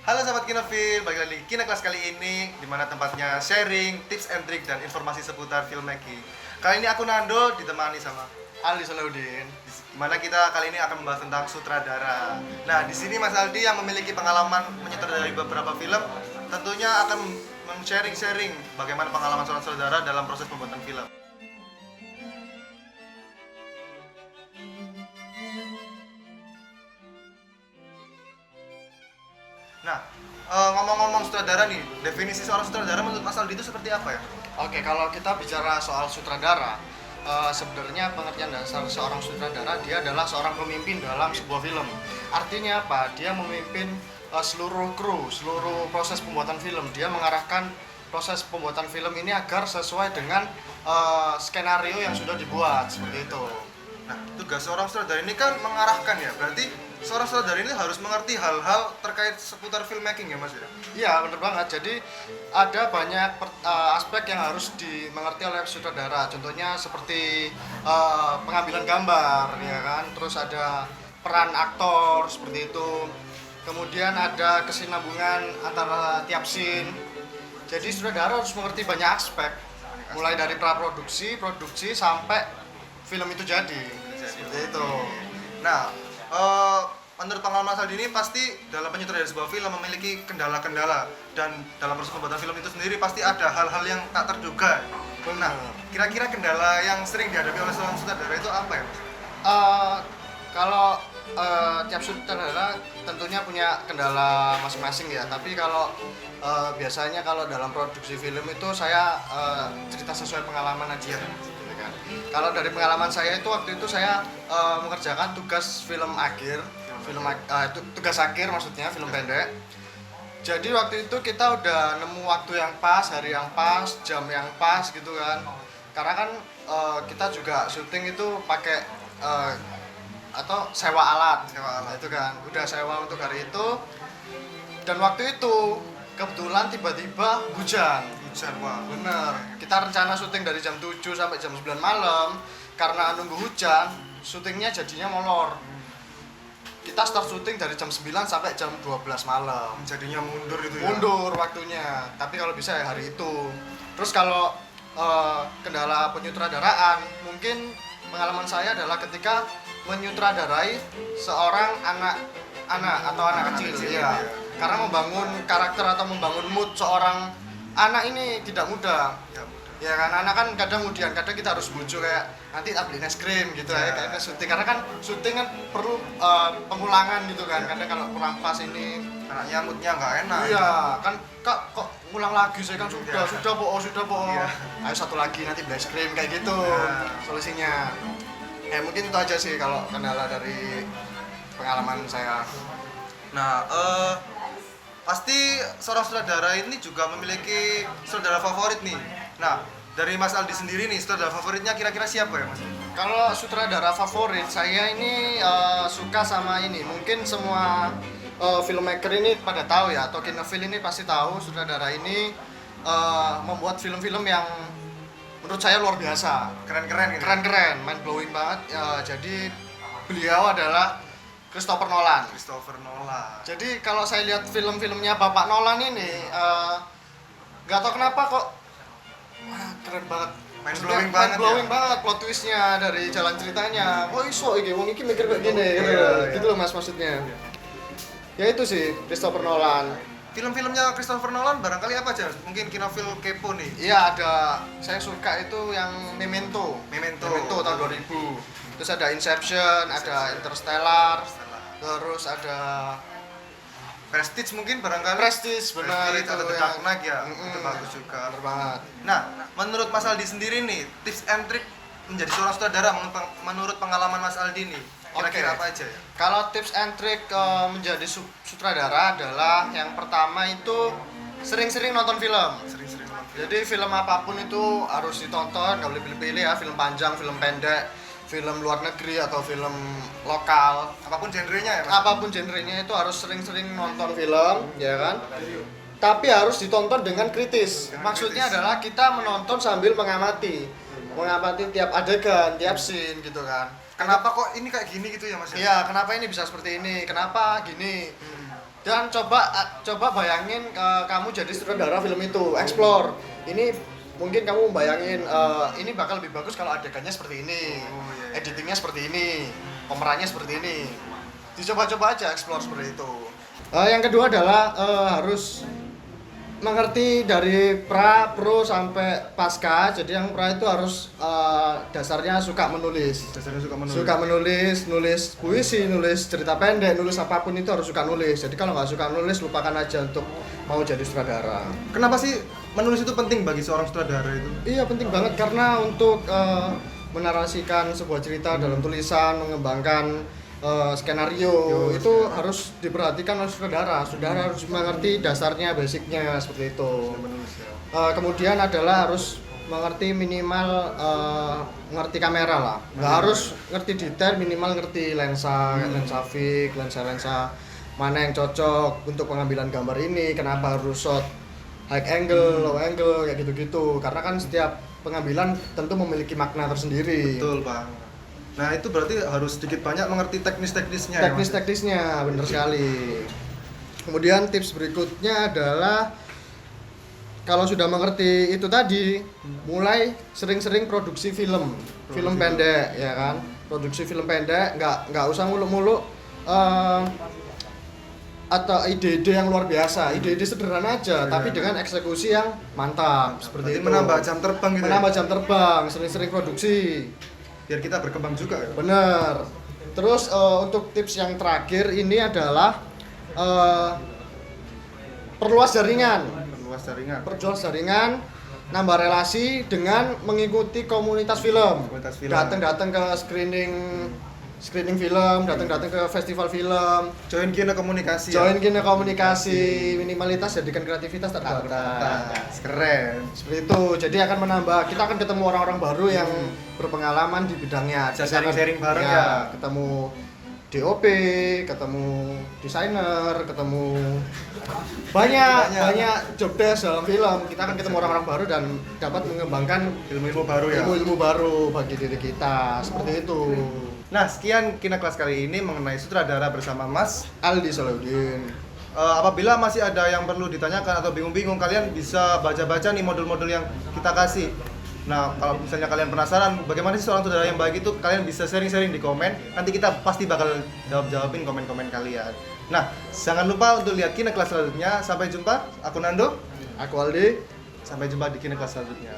Halo sahabat Kinofil, balik lagi di Kineklas kali ini di mana tempatnya sharing, tips and trick dan informasi seputar filmmaking. Kali ini aku Nando ditemani sama Ali Salahuddin. di mana kita kali ini akan membahas tentang sutradara. Nah, di sini Mas Aldi yang memiliki pengalaman menyutradarai beberapa film tentunya akan men-sharing bagaimana pengalaman seorang sutradara dalam proses pembuatan film. Nah, ngomong-ngomong sutradara nih, definisi seorang sutradara menurut Mas Aldi itu seperti apa ya? Oke, kalau kita bicara soal sutradara, sebenarnya pengertian dasar seorang sutradara dia adalah seorang pemimpin dalam sebuah film. Artinya apa? Dia memimpin seluruh kru, seluruh proses pembuatan film. Dia mengarahkan proses pembuatan film ini agar sesuai dengan skenario yang sudah dibuat seperti itu. Nah, tugas seorang sutradara ini kan mengarahkan ya, berarti seorang sutradara ini harus mengerti hal-hal terkait seputar filmmaking ya Mas ya? Iya, benar banget. Jadi ada banyak aspek yang harus dimengerti oleh sutradara. Contohnya seperti pengambilan gambar, ya kan. Terus ada peran aktor seperti itu. Kemudian ada kesinambungan antara tiap scene. Jadi sutradara harus mengerti banyak aspek, mulai dari praproduksi, produksi sampai film itu jadi. Seperti itu. Nah, menurut pengalaman Mas Aldi ini pasti dalam penyutradaraan sebuah film memiliki kendala-kendala dan dalam proses pembuatan film itu sendiri pasti ada hal-hal yang tak terduga. Nah, kira-kira kendala yang sering dihadapi oleh seorang sutradara itu apa ya Mas? Kalau tiap sutradara tentunya punya kendala masing-masing ya. Tapi kalau biasanya kalau dalam produksi film itu saya cerita sesuai pengalaman aja. Gitu kan. Kalau dari pengalaman saya itu waktu itu saya mengerjakan tugas film akhir, tugas akhir maksudnya film pendek. Jadi waktu itu kita udah nemu waktu yang pas, hari yang pas, jam yang pas gitu kan. Karena kan kita juga syuting itu pakai atau sewa alat itu kan. Udah sewa untuk hari itu. Dan waktu itu kebetulan tiba-tiba hujan. Wah, Bener. Kita rencana syuting dari jam 7 sampai jam 9 malam. Karena nunggu hujan, syutingnya jadinya molor. Kita start syuting dari jam 9 sampai jam 12 malam. jadinya mundur itu ya? Mundur waktunya. Tapi kalau bisa ya hari itu. Terus kalau kendala penyutradaraan, mungkin pengalaman saya adalah ketika menyutradarai seorang anak atau anak kecil ya. Karena membangun karakter atau membangun mood seorang anak ini tidak mudah. Ya kan, anak kan kadang kemudian kadang kita harus bujuk kayak nanti tak beliin es krim gitu ya, kayak syuting. Karena kan syuting kan perlu pengulangan gitu kan. Kadang kalau kurang pas ini anaknya moodnya nggak enak. iya kan, kak kok ngulang lagi, saya kan sudah po. Iya. Ayo satu lagi nanti beli es krim kayak gitu solusinya. Mungkin itu aja sih kalau kendala dari pengalaman saya. Nah, pasti seorang sutradara ini juga memiliki sutradara favorit nih. Nah, dari Mas Aldi sendiri nih, sutradara favoritnya kira-kira siapa ya Mas? Kalau sutradara favorit saya ini suka sama ini. Mungkin semua filmmaker ini pada tahu ya, atau kinofil ini pasti tahu sutradara ini membuat film-film yang menurut saya luar biasa. Keren-keren gitu. Keren, mind blowing banget. Jadi beliau adalah Christopher Nolan. Jadi kalau saya lihat film-filmnya Bapak Nolan ini, nggak tahu kenapa kok keren banget. Mind blowing banget plot twistnya dari jalan ceritanya. Oh iso iki wong iki mikir kayak gini gitu loh Mas maksudnya. Ya itu sih Christopher Nolan. Film-filmnya Christopher Nolan barangkali apa aja? Mungkin kinofil kepo nih. Iya ada, saya suka itu yang Memento tahun 2000. Terus ada Inception, ada Interstellar. Terus ada Prestige mungkin barangkali. Prestige benar itu atau The Dark Knight ya. Itu bagus juga. Benar banget. Nah, menurut Mas Aldi sendiri nih, tips and trick menjadi seorang sutradara menurut pengalaman Mas Aldi nih. Kira-kira apa aja ya? Kalau tips and trick menjadi sutradara adalah yang pertama itu sering-sering nonton film. Jadi film apapun itu harus ditonton, nggak boleh pilih-pilih ya, film panjang, film pendek, film luar negeri atau film lokal. Apapun genrenya ya Mas? Apapun genrenya itu harus sering-sering nonton film, ya kan? Tapi harus ditonton dengan kritis. Maksudnya adalah kita menonton sambil mengamati tiap adegan, tiap scene gitu kan. Kenapa kok ini kayak gini gitu ya Mas? Iya, kenapa ini bisa seperti ini? Kenapa gini? Dan coba bayangin kamu jadi sutradara film itu, explore. Ini mungkin kamu bayangin ini bakal lebih bagus kalau adegannya seperti ini, editingnya seperti ini, pemerannya seperti ini. Dicoba-coba aja explore seperti itu. Yang kedua adalah harus mengerti dari pra, pro sampai pasca. Jadi yang pra itu harus dasarnya suka menulis. Suka menulis, nulis puisi, nulis cerita pendek, nulis apapun itu harus suka nulis. Jadi kalau nggak suka nulis, lupakan aja untuk mau jadi sutradara. Kenapa sih menulis itu penting bagi seorang sutradara itu? Iya, penting banget karena untuk menarasikan sebuah cerita dalam tulisan, mengembangkan skenario itu harus diperhatikan oleh sutradara. Sutradara harus mengerti dasarnya, basicnya seperti itu. Kemudian adalah harus mengerti minimal ngerti kamera lah. Nggak harus ngerti detail, minimal ngerti lensa, lensa fix, lensa mana yang cocok untuk pengambilan gambar ini. Kenapa harus shot high angle, low angle, kayak gitu-gitu. Karena kan setiap pengambilan tentu memiliki makna tersendiri. Betul, Bang. Nah, itu berarti harus sedikit banyak mengerti teknis-teknisnya. Teknis-teknisnya, benar sekali. Kemudian tips berikutnya adalah kalau sudah mengerti itu tadi, mulai sering-sering produksi film pendek, ya kan? Produksi film pendek, nggak usah muluk-muluk atau ide-ide yang luar biasa, ide-ide sederhana aja, tapi dengan eksekusi yang mantap, seperti itu. Menambah jam terbang gitu. Menambah jam terbang, sering-sering produksi. Biar kita berkembang juga ya. Bener. Terus untuk tips yang terakhir ini adalah perluas jaringan. Perluas jaringan, nambah relasi dengan mengikuti komunitas film. Datang ke screening film, datang ke festival film. Join kena komunikasi. Minimalitas jadikan kreativitas terbatas. Keren. Seperti itu. Jadi akan menambah, kita akan ketemu orang-orang baru yang berpengalaman di bidangnya. Bisa sharing-sharing bareng ya. Ketemu DOP, ketemu desainer, ketemu banyak job desk dalam film. Kita akan ketemu orang-orang baru dan dapat mengembangkan ilmu-ilmu baru ya. Ilmu-ilmu baru bagi diri kita. Seperti itu. Nah, sekian Kina Kelas kali ini mengenai sutradara bersama Mas Aldi Salahuddin. Apabila masih ada yang perlu ditanyakan atau bingung-bingung, kalian bisa baca-baca nih modul-modul yang kita kasih. Nah, kalau misalnya kalian penasaran bagaimana sih seorang sutradara yang baik itu, kalian bisa sharing-sharing di komen. Nanti kita pasti bakal jawabin komen-komen kalian. Nah, jangan lupa untuk lihat Kina Kelas selanjutnya. Sampai jumpa. Aku Nando. Aku Aldi. Sampai jumpa di Kina Kelas selanjutnya.